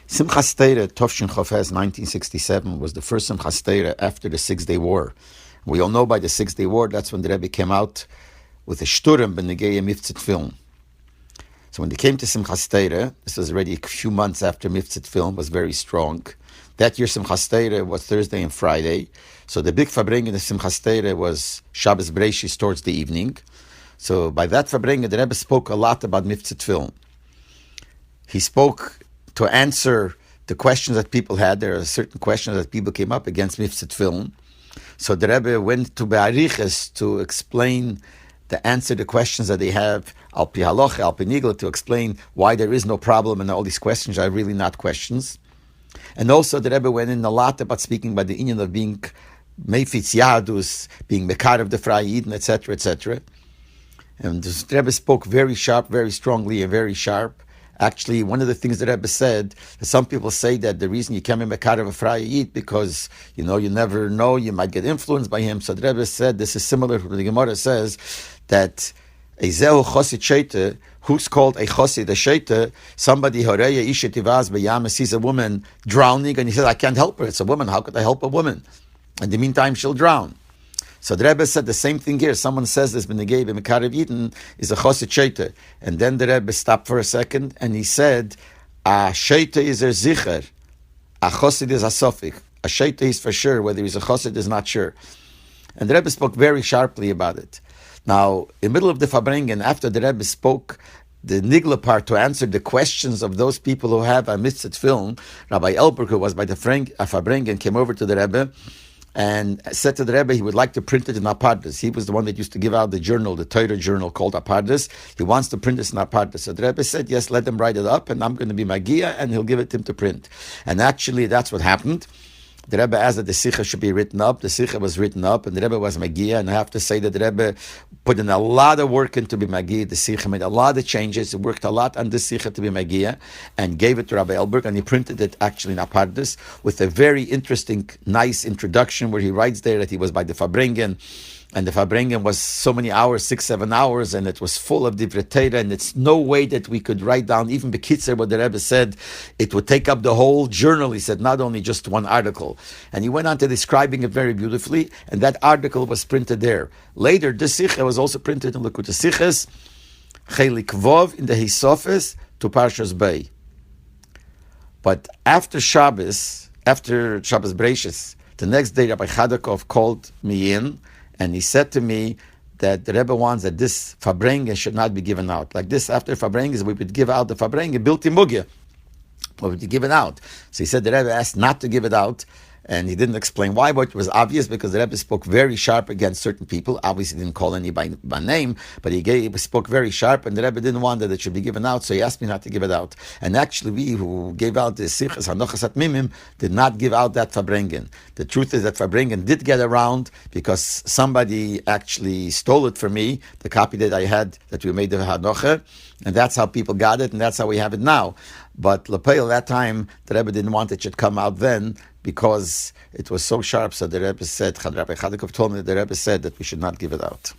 Simchas Torah Tovshin Chofes 1967 was the first Simchas Torah after the 6-Day War. We all know by the 6-Day War, that's when the Rebbe came out with a shturm b'negei Mivtza Tefilin. So when they came to Simchas Torah, this was already a few months after Mivtza Tefilin was very strong. That year Simchas Torah was Thursday and Friday. So the big Farbrengen of Simchas Torah was Shabbos Breishis towards the evening. So by that Farbrengen, the Rebbe spoke a lot about Mivtza Tefilin. He spoke to answer the questions that people had. There are certain questions that people came up against Mivtza Tefilin. So the Rebbe went to Be'ariches to explain, to answer the questions that they have, al pi halacha, al pi nigla, to explain why there is no problem and all these questions are really not questions. And also the Rebbe went in a lot about speaking by the inyan of being Meifitz Yadus, being Mekar of the Frei Yidden, etc., etc. And the Rebbe spoke very sharp, very strongly, and very sharp. Actually, one of the things that Rebbe said, some people say that the reason you can't be Mekar of a Frei Yid because, you never know, you might get influenced by him. So the Rebbe said, this is similar to what the Gemara says, that Ezehu Chosid Sheita, who's called a Chosid, a Sheita, somebody, Horeya Isha Tivaz B'Yam, sees a woman drowning, and he says, I can't help her, it's a woman, how could I help a woman? In the meantime, she'll drown. So the Rebbe said the same thing here. Someone says this, B'negei B'Mekar of Yidden is a Chosid Sheita. And then the Rebbe stopped for a second, and he said, a Sheita is a Zicher, a Chosid is a Sofik. A Sheita is for sure, whether he's a Chosid is not sure. And the Rebbe spoke very sharply about it. Now, in the middle of the Farbrengen, after the Rebbe spoke the Nigla part to answer the questions of those people who have a Mivtza Tefilin, Rabbi Leibel, who was by the Farbrengen, came over to the Rebbe and said to the Rebbe he would like to print it in Apartheid. He was the one that used to give out the journal, the Torah journal called Apartheid. He wants to print this in Apartheid. So the Rebbe said, yes, let him write it up, and I'm going to be Magia, and he'll give it to him to print. And actually, that's what happened. The Rebbe asked that the Sikha should be written up. The Sikha was written up, and the Rebbe was Magia. And I have to say that the Rebbe put in a lot of work into be Magia. The Sikha made a lot of changes. He worked a lot on the Sikha to be Magia, and gave it to Rabbi Leibel, and he printed it actually in Apartheid with a very interesting, nice introduction where he writes there that he was by the Farbrengen. And the Farbrengen was so many hours, 6-7 hours, and it was full of divrei Torah, and it's no way that we could write down, even Bekitzer, what the Rebbe said, it would take up the whole journal, he said, not only just one article. And he went on to describing it very beautifully, and that article was printed there. Later, this Sikha was also printed in Likutei Sichos, Chelik Vov, in the Hisofes, to Parshas Bei. But after Shabbos Breishis, the next day, Rabbi Chadakov called me in, and he said to me that the Rebbe wants that this Farbrengen should not be given out. Like this, after Farbrengen, we would give out the Farbrengen, built in Mugya. We would give it out. So he said the Rebbe asked not to give it out, and he didn't explain why, but it was obvious because the Rebbe spoke very sharp against certain people. Obviously, he didn't call any by name, but he spoke very sharp, and the Rebbe didn't want that it should be given out, so he asked me not to give it out. And actually, we who gave out the Sichas Hanochas at Mimim did not give out that Farbrengen. The truth is that Farbrengen did get around because somebody actually stole it from me, the copy that I had that we made the Hanocha, and that's how people got it, and that's how we have it now. But Lepeil, that time, the Rebbe didn't want it should come out then because it was so sharp. So the Rebbe said, Rabbi Chadakov told me that the Rebbe said that we should not give it out.